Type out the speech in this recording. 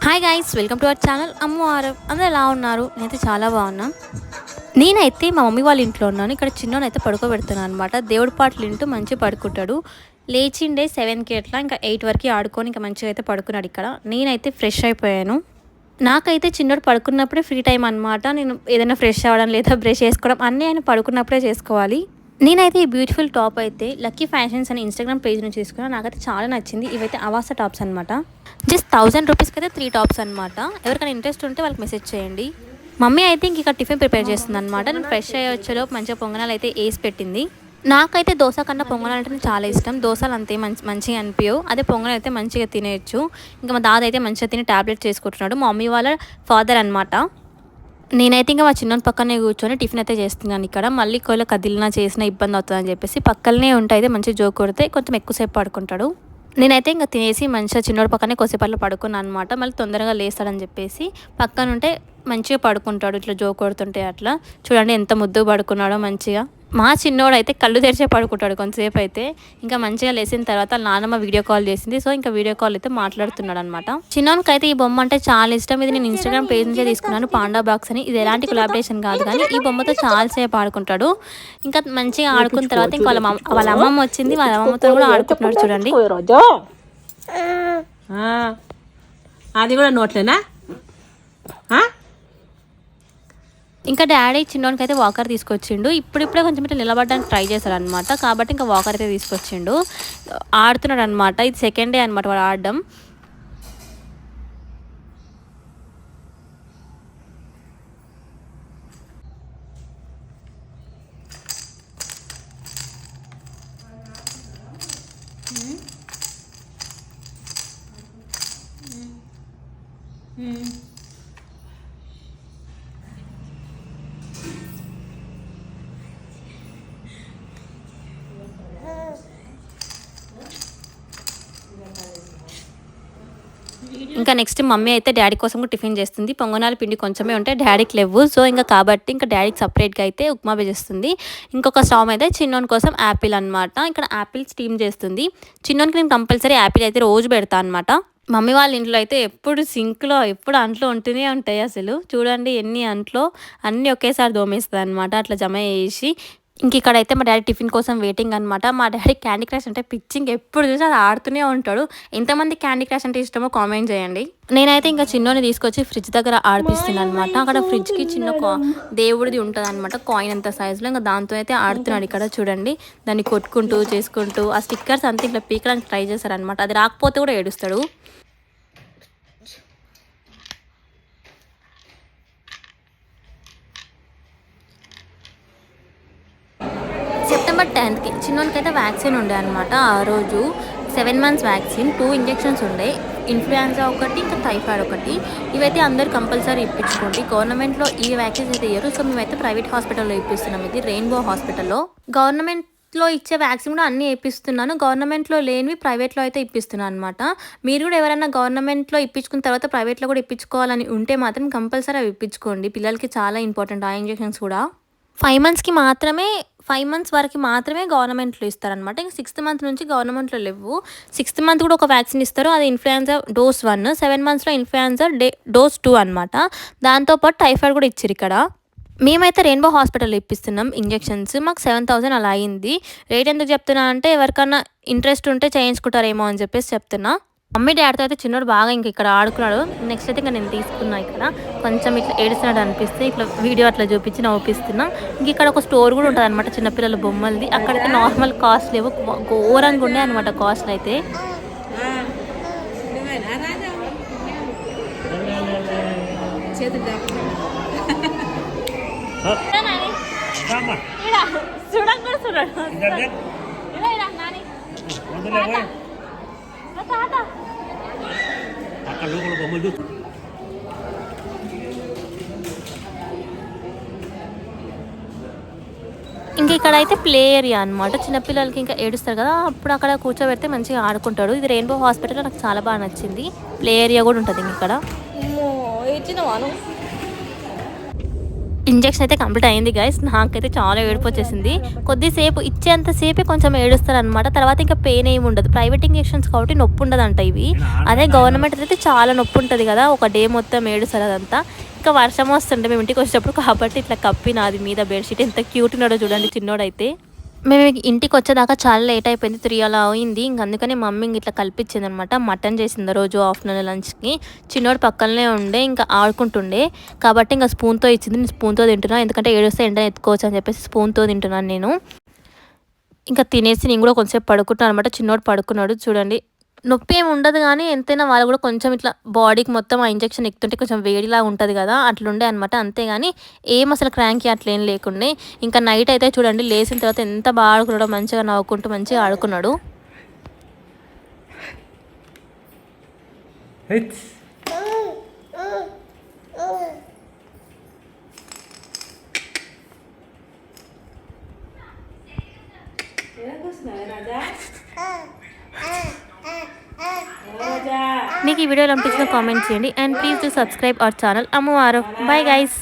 Hi guys, welcome to our channel Ammu Aarav. అందరూ ఎలా ఉన్నారు? నేనైతే చాలా బాగున్నా. నేనైతే మా మమ్మీ వాళ్ళ ఇంట్లో ఉన్నాను. ఇక్కడ చిన్నోనైతే పడుకోబెడుతున్నాను అనమాట. దేవుడి పాటలు వింటూ మంచిగా పడుకుంటాడు. లేచిండే 7కి అట్లా, ఇంకా 8 వరకు ఆడుకొని ఇంకా మంచిగా అయితే పడుకున్నాడు ఇక్కడ. నేనైతే ఫ్రెష్ అయిపోయాను. నాకైతే చిన్నోడు పడుకున్నప్పుడే ఫ్రీ టైం అనమాట. నేను ఏదైనా ఫ్రెష్ అవ్వడం లేదా బ్రష్ చేసుకోవడం అన్నీ ఆయన పడుకున్నప్పుడే చేసుకోవాలి. నేనైతే ఈ బ్యూటిఫుల్ టాప్ అయితే లక్కీ ఫ్యాషన్స్ అని ఇన్స్టాగ్రామ్ పేజ్ నుంచి తీసుకున్నాను. నాకైతే చాలా నచ్చింది. ఇవైతే అవాసా టాప్స్ అనమాట. జస్ట్ 1000 రూపీస్కి అయితే 3 టాప్స్ అనమాట. ఎవరికైనా ఇంట్రెస్ట్ ఉంటే వాళ్ళకి మెసేజ్ చేయండి. మమ్మీ అయితే ఇంక టిఫిన్ ప్రిపేర్ చేస్తుంది అనమాట. నేను ఫ్రెష్ అయ్యి వచ్చేలోపు మంచిగా పొంగనాలు అయితే వేసి పెట్టింది. నాకైతే దోశ కన్నా పొంగనాలు అంటే చాలా ఇష్టం. దోశలు అంతే మంచిగా అనిపించవు. అదే పొంగనాలు అయితే మంచిగా తినేయచ్చు. ఇంకా మా దాద అయితే మంచిగా తిని ట్యాబ్లెట్ చేసుకుంటున్నాడు. మా మమ్మీ వాళ్ళ ఫాదర్ అనమాట. నేనైతే ఇంకా మా చిన్న పక్కనే కూర్చొని టిఫిన్ అయితే చేస్తున్నాను ఇక్కడ. మళ్ళీ ఒకవేళ కదిలినా చేసినా ఇబ్బంది అవుతుందని చెప్పేసి పక్కనే అయితే మంచిగా జోక్ కొడితే కొంచెం ఎక్కువసేపు పడుకుంటాడు. నేనైతే ఇంకా తినేసి మంచిగా చిన్నోడు పక్కనే కొద్దిసేపట్లో పడుకున్నాను అనమాట. మళ్ళీ తొందరగా లేస్తాడని చెప్పేసి పక్కన ఉంటే మంచిగా పడుకుంటాడు. ఇట్లా జోక్ కొడుతుంటే అట్లా చూడండి ఎంత ముద్దుగా పడుకున్నాడో మంచిగా. మా చిన్నోడు అయితే కళ్ళు తెరిచే పడుకుంటాడు కొంతసేపు అయితే. ఇంకా మంచిగా లేచిన తర్వాత నాన్నమ్మ వీడియో కాల్ చేసింది. సో ఇంకా వీడియో కాల్ అయితే మాట్లాడుతున్నాడు అనమాట. చిన్నోనికి అయితే ఈ బొమ్మ అంటే చాలా ఇష్టం. ఇది నేను ఇన్స్టాగ్రామ్ పేజ్ నుంచే తీసుకున్నాను, పాండా బాక్స్ అని. ఇది ఎలాంటి కొలాబరేషన్ కాదు, కానీ ఈ బొమ్మతో చాలాసేపు ఆడుకుంటాడు. ఇంకా మంచిగా ఆడుకున్న తర్వాత ఇంకా వాళ్ళ అమ్మమ్మ వచ్చింది. వాళ్ళ అమ్మమ్మతో కూడా ఆడుకుంటున్నాడు చూడండి. అది కూడా నోట్లేనా? ఇంకా డాడీ చిన్నోనికి అయితే వాకర్ తీసుకొచ్చిండు. ఇప్పుడిప్పుడే కొంచెం ఇట్లా నిలబడడానికి ట్రై చేశాడు అనమాట. కాబట్టి ఇంకా వాకర్ అయితే తీసుకొచ్చిండు. ఆడుతున్నాడు అనమాట. ఇది సెకండ్ డే అనమాట వాడు ఆడడం. ఇంకా నెక్స్ట్ మమ్మీ అయితే డాడీ కోసం కూడా టిఫిన్ చేస్తుంది. పొంగనాల పిండి కొంచెమే ఉంటే డాడీకి లేవు. సో ఇంకా కాబట్టి ఇంకా డాడీకి సపరేట్గా అయితే ఉప్మా వేసేస్తుంది. ఇంకొక స్టవ్ అయితే చిన్నోని కోసం యాపిల్ అనమాట. ఇక్కడ యాపిల్ స్టీమ్ చేస్తుంది. చిన్నోనికి నేను కంపల్సరీ యాపిల్ అయితే రోజు పెడతా అనమాట. మమ్మీ వాళ్ళ ఇంట్లో అయితే ఎప్పుడు సింక్లో ఎప్పుడు అంట్లో ఉంటూనే ఉంటాయి. అసలు చూడండి ఎన్ని అంట్లో అన్నీ ఒకేసారి దోమేస్తుంది అనమాట. అట్లా జమ చేసి ఇంక ఇక్కడైతే మా డాడీ టిఫిన్ కోసం వెయిటింగ్ అనమాట. మా డాడీ క్యాండీ క్రష్ అంటే పిచ్చింగ్, ఎప్పుడు చూసి అది ఆడుతూనే ఉంటాడు. ఎంతమంది క్యాండీ క్రష్ అంటే ఇష్టమో కామెంట్ చేయండి. నేనైతే ఇంకా చిన్నోని తీసుకొచ్చి ఫ్రిడ్జ్ దగ్గర ఆడిపిస్తున్నాను అనమాట. అక్కడ ఫ్రిడ్జ్కి చిన్న దేవుడిది ఉంటుంది అనమాట, కాయిన్ అంత సైజులో. ఇంకా దాంతో అయితే ఆడుతున్నాడు ఇక్కడ చూడండి. దాన్ని కొట్టుకుంటూ చేసుకుంటూ ఆ స్టిక్కర్స్ అంతా ఇట్లా పీకడానికి ట్రై చేశారనమాట. అది రాకపోతే కూడా ఏడుస్తాడు. సెప్టెంబర్ 10కి చిన్నోనికి అయితే వ్యాక్సిన్ ఉండే అనమాట. ఆ రోజు 7 months వ్యాక్సిన్, 2 ఇంజెక్షన్స్ ఉండే. ఇన్ఫ్లుయెన్జా ఒకటి, ఇంకా టైఫాయిడ్ ఒకటి. ఇవైతే అందరు కంపల్సరీ ఇప్పించుకోండి. గవర్నమెంట్లో ఈ వ్యాక్సిన్స్ అయితే ఇయ్యరు. సో మేమైతే ప్రైవేట్ హాస్పిటల్లో ఇప్పిస్తున్నాం. ఇది రెయిన్బో హాస్పిటల్లో. గవర్నమెంట్లో ఇచ్చే వ్యాక్సిన్ కూడా అన్నీ ఇప్పిస్తున్నాను. గవర్నమెంట్లో లేనివి ప్రైవేట్లో అయితే ఇప్పిస్తున్నాను అనమాట. మీరు కూడా ఎవరైనా గవర్నమెంట్లో ఇప్పించుకున్న తర్వాత ప్రైవేట్లో కూడా ఇప్పించుకోవాలని ఉంటే మాత్రం కంపల్సరీ అవి ఇప్పించుకోండి. పిల్లలకి చాలా ఇంపార్టెంట్ ఆ ఇంజెక్షన్స్ కూడా. 5 months వరకు మాత్రమే గవర్నమెంట్లో ఇస్తారనమాట. ఇంకా 6th month నుంచి గవర్నమెంట్లో లేవు. 6th month కూడా ఒక వ్యాక్సిన్ ఇస్తారు. అది ఇన్ఫ్లుయెన్జా డోస్ 1, 7 monthsలో ఇన్ఫ్లుయెన్జా డోస్ 2 అనమాట. దాంతోపాటు టైఫాయిడ్ కూడా ఇచ్చారు ఇక్కడ. మేమైతే రెయిన్బో హాస్పిటల్లో ఇప్పిస్తున్నాం ఇంజెక్షన్స్. మాకు 7000 అలా అయింది. రేట్ ఎందుకు చెప్తున్నా అంటే ఎవరికన్నా ఇంట్రెస్ట్ ఉంటే చేయించుకుంటారేమో అని చెప్పేసి చెప్తున్నా. మమ్మీ డాడీతో అయితే చిన్నోడు బాగా ఇంక ఇక్కడ ఆడుకున్నాడు. నెక్స్ట్ అయితే ఇంకా నేను తీసుకున్నా. ఇక్కడ కొంచెం ఇట్లా ఏడుస్తున్నాడు అనిపిస్తే ఇట్లా వీడియో అట్లా చూపించి నవ్వుపిస్తున్నా. ఇంక ఇక్కడ ఒక స్టోర్ కూడా ఉంటుంది అనమాట చిన్నపిల్లల బొమ్మలది. అక్కడైతే నార్మల్ కాస్ట్ లేవు, ఘోరంగా ఉండే అనమాట కాస్ట్లు అయితే. ఇంక ఇక్కడ అయితే ప్లే ఏరియా అనమాట. చిన్నపిల్లలకి ఇంకా ఏడుస్తారు కదా, అప్పుడు అక్కడ కూర్చోబెడితే మంచిగా ఆడుకుంటాడు. ఇది రెయిన్బో హాస్పిటల్ నాకు చాలా బాగా నచ్చింది. ప్లే ఏరియా కూడా ఉంటుంది ఇక్కడ. ఇంజెక్షన్ అయితే కంప్లీట్ అయింది గైస్. నాకైతే చాలా ఏడుపు వచ్చేసింది. కొద్దిసేపు ఇచ్చేంతసేపే కొంచెం ఏడుస్తారు అనమాట. తర్వాత ఇంకా పెయిన్ ఏమి ఉండదు. ప్రైవేట్ ఇంజెక్షన్స్ కాబట్టి నొప్పి ఉండదంట ఇవి. అదే గవర్నమెంట్ అయితే చాలా నొప్పి ఉంటుంది కదా, ఒక డే మొత్తం ఏడుస్తారు అదంతా. ఇంకా వర్షం వస్తుంటే మేము ఇంటికి వచ్చేటప్పుడు కాబట్టి ఇట్లా కప్పినాది మీద బెడ్షీట్. ఎంత క్యూట్ ఉన్నాడో చూడండి చిన్నోడైతే. మేము ఇంటికి వచ్చేదాకా చాలా లేట్ అయిపోయింది, 3 అలా అయింది. ఇంక అందుకని మమ్మీ ఇట్లా కల్పించింది అనమాట. మటన్ చేసింది రోజు ఆఫ్టర్నూన్ లంచ్కి. చిన్నోడు పక్కనే ఉండే ఇంకా ఆడుకుంటుండే కాబట్టి ఇంకా స్పూన్తో ఇచ్చింది. నేను స్పూన్తో తింటున్నాను, ఎందుకంటే ఏడుస్తే ఎండని ఎత్తుకోవచ్చు అని చెప్పేసి స్పూన్తో తింటున్నాను నేను. ఇంకా తినేసి నేను కూడా కొంచెంసేపు పడుకుంటాను అనమాట. చిన్నోడు పడుకున్నాడు చూడండి. నొప్పి ఏమి ఉండదు కానీ ఎంతైనా వాళ్ళు కూడా కొంచెం ఇట్లా బాడీకి మొత్తం ఆ ఇంజెక్షన్ ఎక్కుతుంటే కొంచెం వేడిలా ఉంటుంది కదా, అట్లుండే అనమాట. అంతేగాని ఏం అసలు క్రాంకీ అట్లా ఏం లేకుండే. ఇంకా నైట్ అయితే చూడండి లేచిన తర్వాత ఎంత బాగా ఆడుకున్నాడో, మంచిగా నవ్వుకుంటూ మంచిగా ఆడుకున్నాడు. మీకు ఈ వీడియోలో అనిపించిన కామెంట్ చేయండి. And please to subscribe our channel Ammu Aarav. Bye guys.